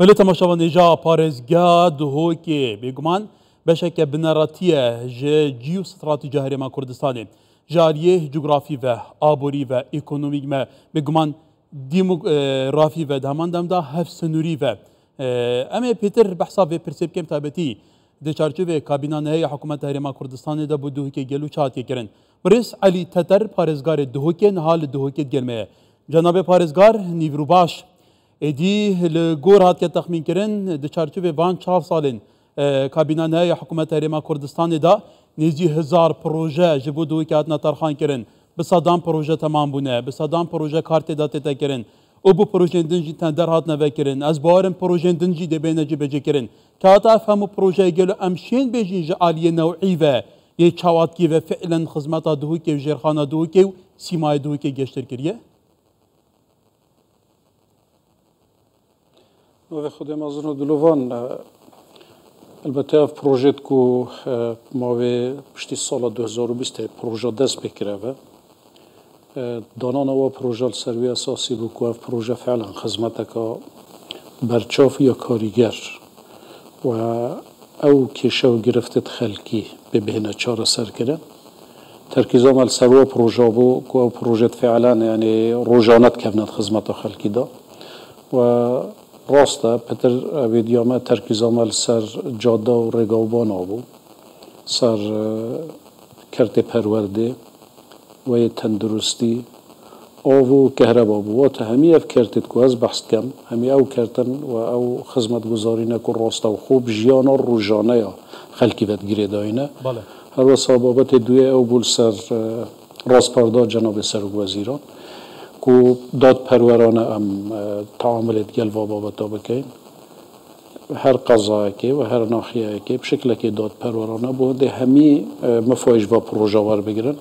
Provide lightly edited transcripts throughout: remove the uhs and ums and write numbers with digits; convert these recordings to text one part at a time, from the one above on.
ولی تماشاوان ایجا پارێزگا دهۆکێ بێگومان بەشێکە بنەڕەتیە ji جیوستراتیجیا Herêma Kurdistanê ji aliyê cugрафî ve aborî ve ekonomîk me bêguman demografî ve di heman dem da hevsenûrî ve em ê pêtir behsa vê pirsê bikim taybetî di çarçovê kabîna neheya Hikûmeta Herêma Kurdistanê de bu dihokê gel û çi hatiye kirin. Birêz Elî Teter parêzgarê dihokê niha li dihokê gelme ye. Cenabê parêzgar nîvrûbaş êdî li gor hatiye texmîn kirin di çarçovê van 4 salên kabîna neheya Hikûmeta Herêma Kurdistanê da nêzî 1000 proje ji bo dihokê hatine terxan kirin. Bi sedan proje temam bûne, bi sedan proje kartê da tê kirin. û bu projeyên din jî tender hatine vekirin. Ez bawerim projeyên din jî dê bêhne cîbêcê kirin. Kehata ev hemû projeyê gelo em şên bêjîn ji aliyê newî ve yê çawatkî ve fi'len xizmeta dihokê û jêrxana dihokê û sîmayê dihokê geştir kiriye? Navê Xwedê mezin dilovan elbette ev projet ku mavê piştî sala 2020 proje dest pê kireve danana we proje li ser wê esasî bû ku ev proje felan xizmeteka berçaf ya karîger we ew kêşew giriftet xelkî bê bihêne çareserkirin terkîza me li ser we proje bû ku ew projet felan yani rojane dikevne di xizmeta xelkî da we rast e pêtir evê diya me terkîza me li ser cadde û rêgavbana bû ser kertê perwerdê wê tenduristî av û kehreba bû wate hemî ev kertê ku ez behs dikim hemî ew kertin we ew xizmetguzarîne ku rasta û xwe bi jiyana rojaneya xelkî ve digirê dayîne her wesa babetê duyê ew bû li ser rastperda cenabê Serokvezîran ku dadperwerane em taamilê digel va babeta bikin her qezayekê ve her naxiyeyekê bi şeklekê dadperwerane bû hêdî hemî mifayîj va proje werbigirin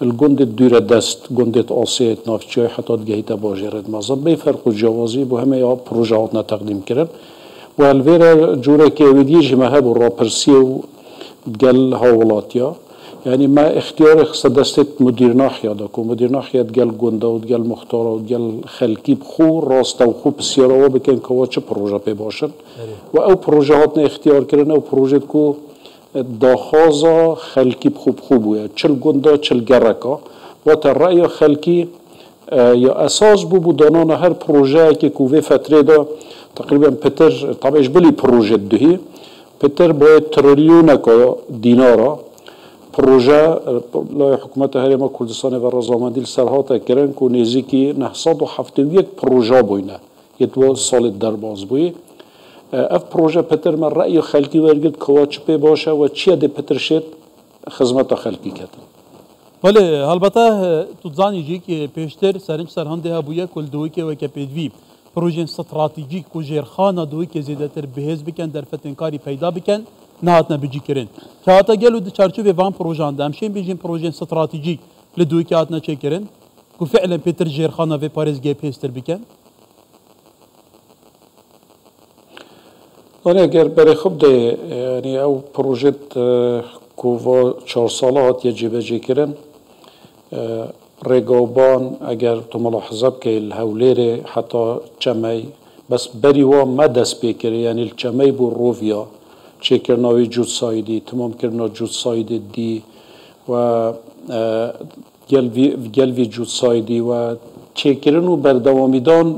li gundê dûre dest gundê Asyayê navçeyê heta digehîte bajêrê mezin bê ferq û ciyawazî bû hemê ya proje hatine teqdîm kirin we li vê re curekê êdî jî me hebû rapirsiyê û gel hawilatiya yani me ixtiyarê xiste destê mudîrnaxiya da ku mudîrnaxiya digel gunda û digel muxtara û digel xelkî bi xwe rasta û xwe pisyara we bikin ku we çi proje pê başin we ew proje hatine ixtiyar kirin ew proje ku daxwaza xelkî bi xwe bûye çil gunda çil gereka wate reya xelkî ya esas bû bû danana her projeyekê ku vê fetrê de teqrîben pitir tabi ji bilî proje dihî pitir boye trilyoneka dînara proje laya Hikûmeta Herêma Kurdistanê ve razamendî li ser hate kirin ku nêzîkî 971 proje bûyne yê we salê derbas bûyî ev proje pitir me reya xelkî wergirt ku we çi pê baş e we çiye dê pitir şêt xizmeta xelkî ketin Belê helbete tu dizanî jî ki pêştir serinç serhandê hebûye ku li dihokê weke pêdivî projeyên stratîjîk ku jêrxana dihokê zêdetir bihêz bikin derfetênkarî peyda bikin nehatine bicîkirin. Kehata gel û di çarçovê van projan de em şên bêjin projeyên stratîjîk li dihokê hatine çêkirin ku fi'len pêtir jêrxana vê parêzgehê pêztir bikin. Eger berê xwe bidê yani ew projet ku va 4 sala hatiye cêbecêkirin rêgavban eger tu melahize bikî li Hewlêrê heta Çemey bes berî wan me dest pê kir yani li Çemey bû roviya çêkirina wê cûtsayîdî timamkirina cûtsayîdê dî we gel vê cûtsayîdî we çêkirin û berdewamîdan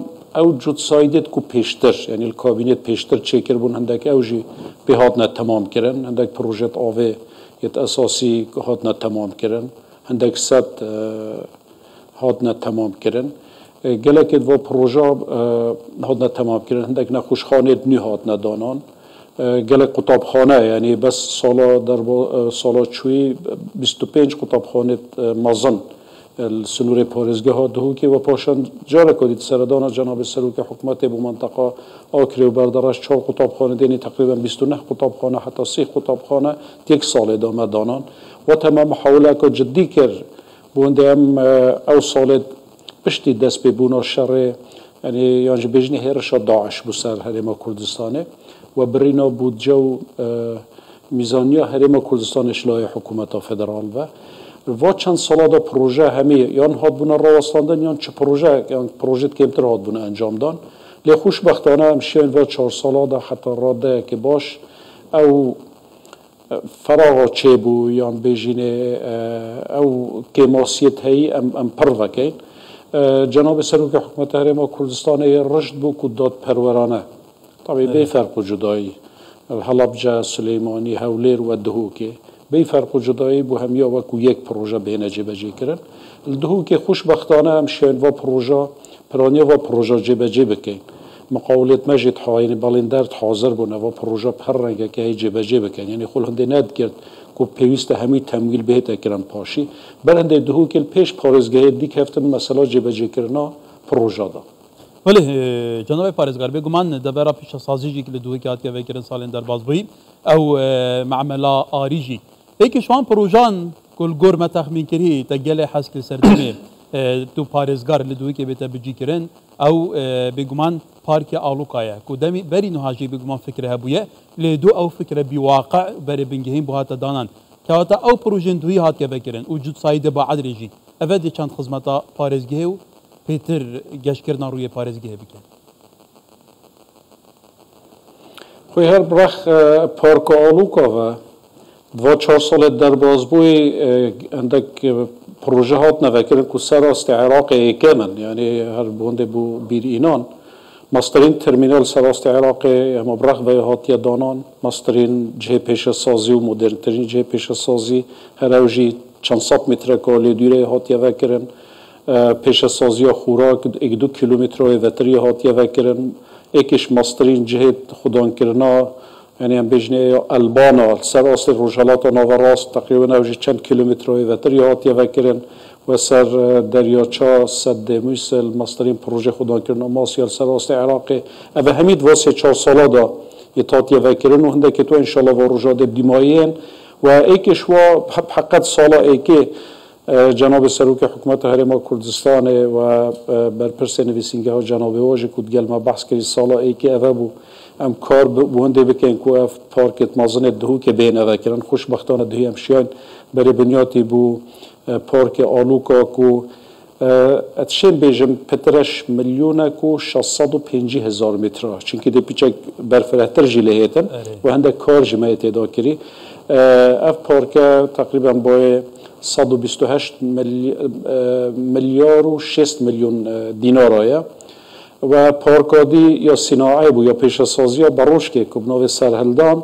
ew cûtsayîdê ku pêştir yani li kabînê pêştir çêkirbûn hindek ew jî pê hatine temam kirin hindek projet avê yet esasî hatine temam kirin hindek sed hatine temam kirin gelekê va proje hatine temam kirin hindek nexweşxanê nû hatine danan gelek qutabxane yani bes sala çûyî 25 qutabxanê mezin سنورê parêzgeha dihokê ve paşan careka dît seredana cenabê Serokê Hikûmetê bu menteqa Akirê û Berdereş 4 qutabxane denî teqrîben 29 qutabxane heta 3 qutabxane têk salê da me danan wate me mihawileka ciddî kir bu hindê em ew salê piştî dest pêbûna şerê yani yan ji bêjinê hêrişa Daeş bu ser Herêma Kurdistanê ve birîna budce û mîzaniya Herêma Kurdistanê ji laya Hikûmeta Federal ve va çend sala da proje hemî yan hatbûne rawastandin yan çi proje yan projet kêmtir hatbûne encamdan لی خوشبختانه امشین و 4 ساله دا حتی راده که باش او فراغ چه بو یا بیجینه او که ماسیت هی ام پروکین جناب سروک حکومت هرما کردستان رشد بو که داد پرورانه طبعا بی فرق و جدایی حلبجه سلیمانی هولیر و دهوکه بی فرق و جدایی بو همیا وکو یک پروژه بینه جبجی کرن الدهوکه خوشبختانه همشین و پروژه پرانیه و پروژه جبجی بکن مقاولت مجد حاین بالندرد حاضر بونه و پروژه پر رنگه که هی جبجی بکن یعنی خل هنده ند کرد که پیوست همی تمویل بهت اکرم پاشی بر هنده دهوکه پیش پارزگاه دیک هفتن مثلا جبجی کرنا پروژه دا ولی جناب پارێزگار بێگومان دەبێرا پیشەسازیژێکی لە دووەکی هاتیە vêkirin salên derbas bûyî ew meemela arî jî êkî şu an projan ku li gor me texmînkirî te gelê hezk li ser demê tu parêzgar li duwekê bête bicîkirin ew bêguman parkê Aluka ye ku demî berî niha jî bêguman fikre hebûye lê dû ew fikre bîwaqe berê bingehîn bu hate danan kewata ew projeyên duî hatiye vekirin û cutsayî de Baedrê jî ev dê çend xizmeta parêzgehê û Peter گشتکردن روی پارێزگehê bike. Xwe her birax parka Aluka ve 2-4 salê derbas bûyê endek proje hatine vekirin ku ser rastê Iraqê êkê min yani her bûndê bû bîrînan masterîn termînal ser rastê Iraqê hema birax ve hatiye danan masterîn cihê pêşesazî û moderntirîn cihê pêşesazî her ew jî çend sed metreka lêdûrê hatiye vekirin پێشەسازیە خوراک 1-2 کیلومترۆی vetiryê hatiye vekirin êkîş masterîn cihê xwedankirina yani em bêjne Elbana ser rastê Rojhilata Navêrast teqrîban ew jî çend kilometreyê vetiryê hatiye vekirin ve ser deryaça Seddê Mûsil masterîn proje xwedankirina Masya ser rastê Iraqê ev hemî di 4 sala da hatiye vekirin û hindekî to înşallah ve rojadê dîmayên ve êkîş wa hep heqet sala êkê جناب سروک حکومت هرما کردستان و برپرس نویسنگه ها جناب واجه کود گل ما بحث کردی سالا ای که اوه بو ام کار بونده بکن که اف پارکت مازن دهو که بین اوه کرن خوشبختانه دهی امشیان بری بنیاتی بو پارک آلوکا که اتشین بیجم پترش میلیونه که 650,000 متره چونکه دی پیچک برفرهتر جیله هیتن و هنده کار جمعیت ادا کری اف پارک تقریبا بای 128 میلیار و 6 میلیون دینارایه و پارکادی یا صناعی بو یا پیشه‌سازی بروش که بناو سرهلدان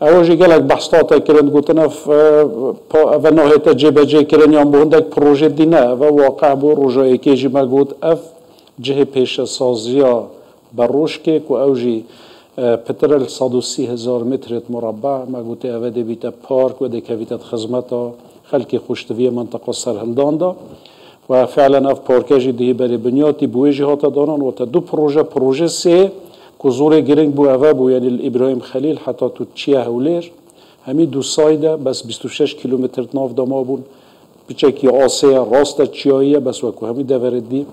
اوجی گلک بحثات کردن گفتن و نهایت جبجه کردن یا بوندک پروژه دینه و واقع بو روزایی که جی مگود اف جه پیشه‌سازی بروش که اوجی پترل 130,000 متر مربع مگوت اوده بیت پارک و دکویت خدمتا خلقی خوشتوی منطقه سرهلدان دا و فعلا اف پارکجی دیگه برای بنیاتی بویجی هاتا دارن و تا دو پروژه سه که زور گرنگ بو اوه بو یعنی ابراهیم خلیل حتی تو چیه هولیر همی دو سایده بس 26 کیلومتر ناف داما بون بچکی آسه راست چیاییه بس وکو همی دوردی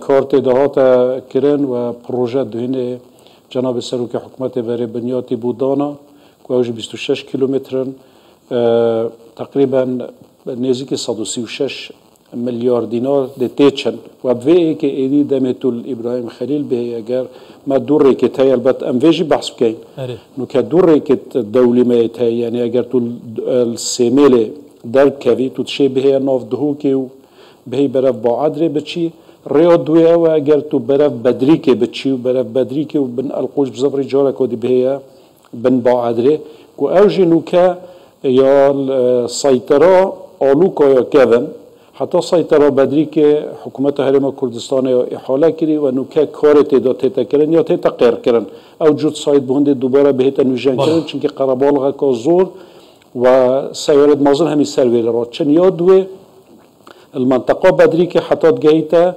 کارت دهاتا کرن و پروژه دوینه جناب سروک حکومت برای بنیاتی بودانا که اوج 26 کیلومترن تقریبا نزدیک 136 میلیارد دینار دتیچن و به که ایدی دمتول ابراهیم خلیل به اگر ما دوره که تای البته ام ویجی بحث بکن نو که دوره که دولی ما تای یعنی اگر تو السیمل در کوی تو چه به ناف دهو که به برف باعدره بچی ریاد دوی او اگر تو برف بدری که بچی و برف بدری که بن القوش بزبری جاره کودی به بن باعدره کو اوجی نو که یا سایترا آلوکا یا کون حتی سایترا بدری که حکومت هرما کردستان احاله کردی و نوکه کار تیدا تیتا کردن یا تیتا قیر کردن او جود سایت بونده دوباره بهتا نوشن کردن چونکه قربالغه که زور و سیارت مازن همی سرویل را چون یادوه المنطقه بدری که حتی گهیتا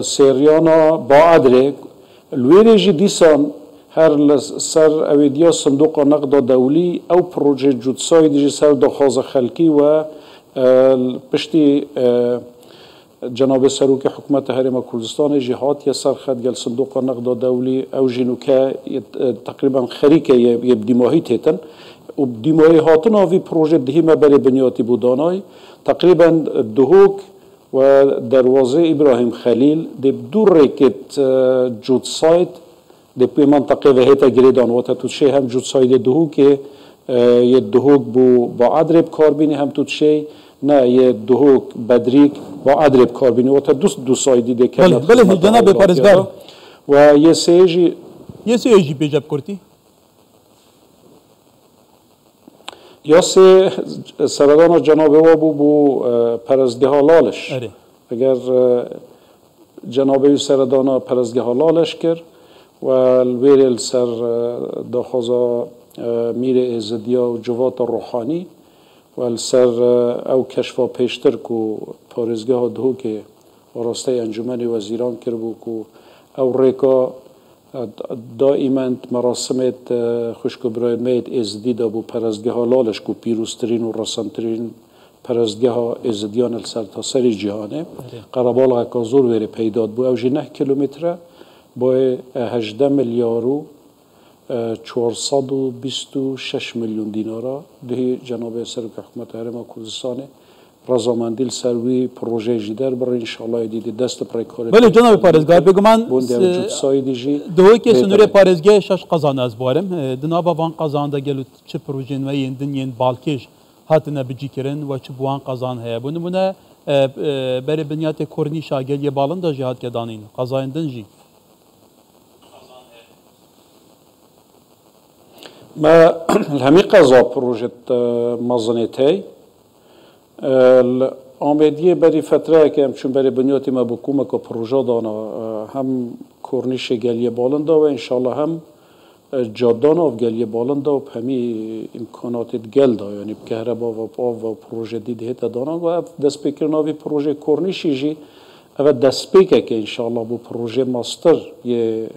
سریانا با عدره الویره جی دیسان هر سر اویدیا صندوق نقد دولی او پروژه جودسای دیجی سر دخواز خلکی و پشتی جناب سروک حکومت هرما کردستان جهات یا سر خد گل صندوق نقد دولی او جنوکه تقریبا خریکه یه دیماهی تیتن و دیماهی هاتن آوی پروژه دهیمه برای بنیاتی بودانای تقریبا دهوک و دروازه ابراهیم خلیل دب دو رکت جود سایت دب منطقه و هیتا گریدان و تتوشه هم جود سایت دهو که یه دهوک بو با ادرب کاربینی هم توشه نه یه دهوک بدریک با ادرب کاربینی و تا دو سایدی دکه بله جناب پارزگار و یه سیجی بیجاب کرتی یا سه سردان جناب و بو پرزگاه لالش اگر جناب سردان پرزگاه لالش کرد و الویل سر داخوزا میر ازدیا و جوات روحانی و السر او کشفا پیشتر کو پارزگاه دهو که راسته انجمن وزیران کرد بو کو او ریکا دائما مراسمت خوشکو برای مید ازدیدا بو پرزگاه لالش کو پیروسترین و رسانترین پرزگاه ازدیان السر تا سری جهانه قربال غکازور ویره پیداد بو او 9 کیلومتره با 18 میلیارد 426 میلیون دینارا ده جناب سرک حکومت هرم کردستان رضامندی سروی پروژه جدر برای انشالله دیدی دست برای کار بله جناب پارزگار بگو من دوی که سنوری پارزگاه شش قزان از بارم دنابا وان قزان دا گلو چه پروژه نوی دنین بالکش هاتنه بجی کرن و چه بوان قزان هیا بونه بری بنیات کرنیش آگل یه بالن دا جهاد که دانین قزان دنجی ما همین قضا پروژه مزنیتی آمدیه بری فتره که همچون بری بنیاتی ما بکومه که پروژه دانا هم کرنیش گلیه بالنده و انشالله هم جادان آف گلیه بالنده و همی امکانات گل دا یعنی بکهربا و آف و پروژه دیده هیتا دانا و دست بکر ناوی پروژه کرنیشی جی او دست بکر که انشالله بو پروژه ماستر یه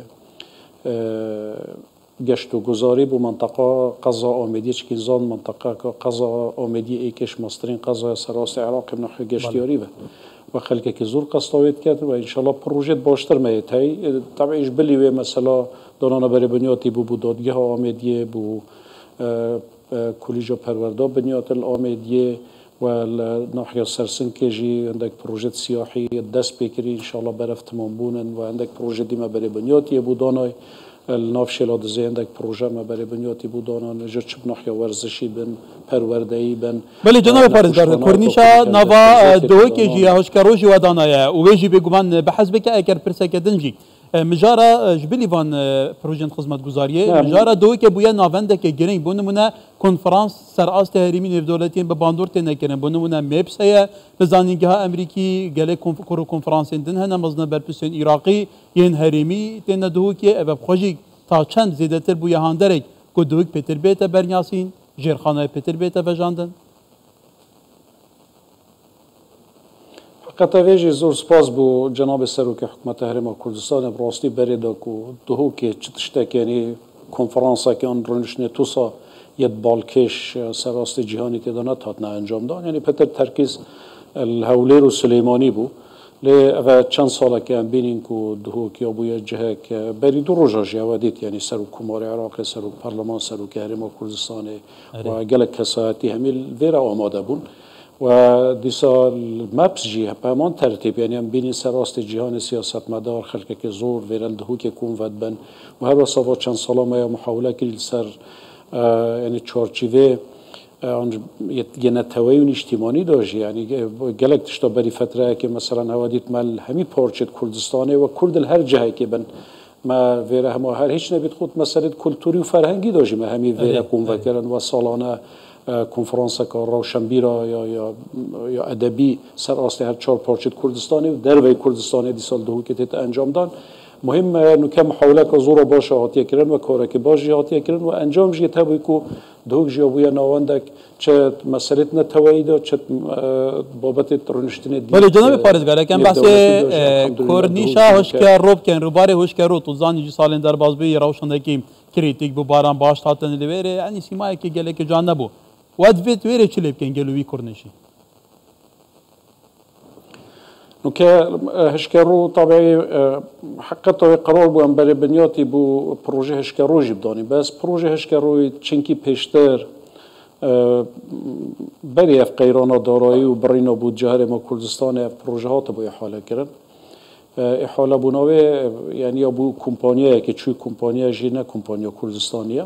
گشت و گذاری بو منطقه قضا آمدی چکین زان منطقه که قضا آمدی ایکش مسترین قضا سراست عراق من نحو گشتیاری به و خلقه که زور قصداوید کرد و انشالله پروژه باشتر میت هی طبعیش بلیوه مثلا دانانا بری بنیاتی بو دادگاه آمدیه بو کلیجا پرورده بنیات الآمدیه و ناحیه سرسن که جی عندك پروژه سیاحی دست بکری انشالله برف تمام بونن و عندك پروژه دیما بری بنیاتی بو دانای الناف شلاد زی عندك پروژه ما برای بنیاتی بودانا نجار چه بناحیه ورزشی بن پروردهی بن بله جناب پارزگار کرنیشا نوا دوی که جی هشکروجی و دانایا و ویجی بگمان بحث بک اگر پرسه کدنجی مجارا جبلی وان پروژه خدمت گزاریه مجارا دوی که بویا ناونده که گرین بونمونه کنفرانس سر آست هریمی نو دولتین به باندور تنه کرن بونمونه مپس هيا بزانینگه امریکی گله کنفرانس دن هنه مزنه برپسین عراقی ین هریمی تنه دوی که اب خوجی تا چند زیادتر بویا هاندرک کو دوی پتر بیت برنیاسین جرخانه پتر بیت وجاندن قطعی زور سپاس بو جناب سروک حکومت هرم کردستان براستی برده کو دهو که چتشته یعنی کنفرانس که آن رنشنه توسا ید بالکش سراست جهانی تدانه تات نه انجام داد یعنی پتر ترکیز الهولیر و سلیمانی بو لی و چند ساله که هم بینیم که دهو که ابوی جه که بری دو روزا جوادیت یعنی سروک کمار عراق سروک پارلمان سروک هرم کردستان و گلک کساتی همیل ویرا آماده بون و دیسا مپس جی همان ترتیب یعنی هم بینی سراست جهان سیاست مدار خلقه که زور ویرل دهو که کون ود بن و هر وصفا چند سالا ما محاوله که سر یعنی چارچیوه یه نتوایون اجتماعی داشت یعنی گلک تشتا بری فتره که مثلا هوادیت مال همی پارچت کردستانه و کرد هر جهه که بن ما ویره همه هر هیچ نبید خود مسئله کلتوری و فرهنگی داشت ما همی ویره کون وکرن و سالانه کنفرانس که روشنبیرا یا ادبی سر آسته هر 4 پارچه کردستانی و دروی کردستانی دی سال دهو که تیت انجام دان مهم نکه محاوله که زور باشه هاتیه کرن و کاره که باشه هاتیه کرن و انجام جیه تبوی که دهوک جیه بویا نواندک چه مسئله نتوایی دا چه بابت رنشتین دی بله جناب پارزگار کم بحث کرنیشا هشکر روب کن روباره هشکر رو توزانی جی سالین در بازبی روشندکی کریتیک بو باران باش تاتن لیوره یعنی سیمایی که گله که جان نبو ودفت ویره چلی بکن گلوی کرنشی نوكا هشكارو طبيعي حقته قرار بو ام بري بنياتي بو بروجي هشكارو جبداني بس بروجي هشكارو چنكي پیشتر بری اف قیرانا دارایی و برینا بود جهر ما کردستان اف پروژه ها تبا احاله کرن احاله بوناوه یعنی ابو کمپانیه که چوی کمپانیه جینا کمپانیا کردستانیه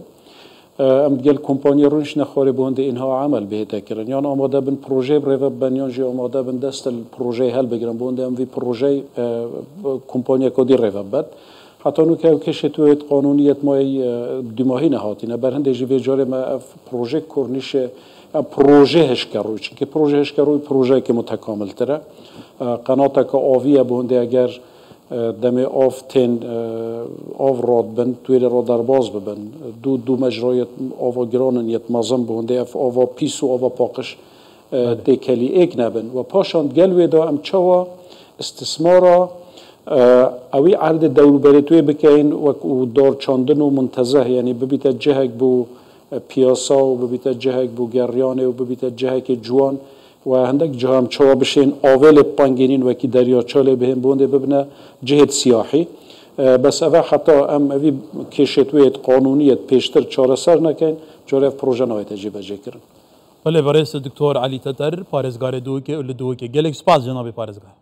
ام گل کمپانی رونش نخوری بونده اینها عمل بهده کرن یعنی آماده بن پروژه بریو بنیان جی آماده بن دست الپروژه هل بگیرن بونده ام وی پروژه کمپانی کدی ریو بد حتی نو که کشتویت قانونیت مای دماهی نهاتینه برهنده جی ویجاره ما پروژه کرنیش پروژه هشکروی چون پروژه هشکروی پروژه که متکامل تره قناته که آویه بونده اگر دم آفتن آف راد بن توی را در باز ببن دو مجرایت آوا گرانن یت مازم بونده اف آوا پیس و آوا پاقش دکلی ایک نبن و پاشاند گلوی دا ام چوا استثمارا اوی عرض دور بریتوی بکین و دار چاندن و منتزه یعنی ببیت جهک بو پیاسا و ببیت جهک بو گریانه و ببیت جهک جوان و هندک جهام چوا بشین آول پانگینین و کی دریاچاله بهم بونده ببنه جهت سیاحی بس اوه حتی ام اوی کشتویت قانونیت پیشتر چاره سر نکن جاره پروژه نهایت جیبه جه کرن بله برای دکتر علی تتر پارزگار دوکه گلک سپاس جناب پارزگار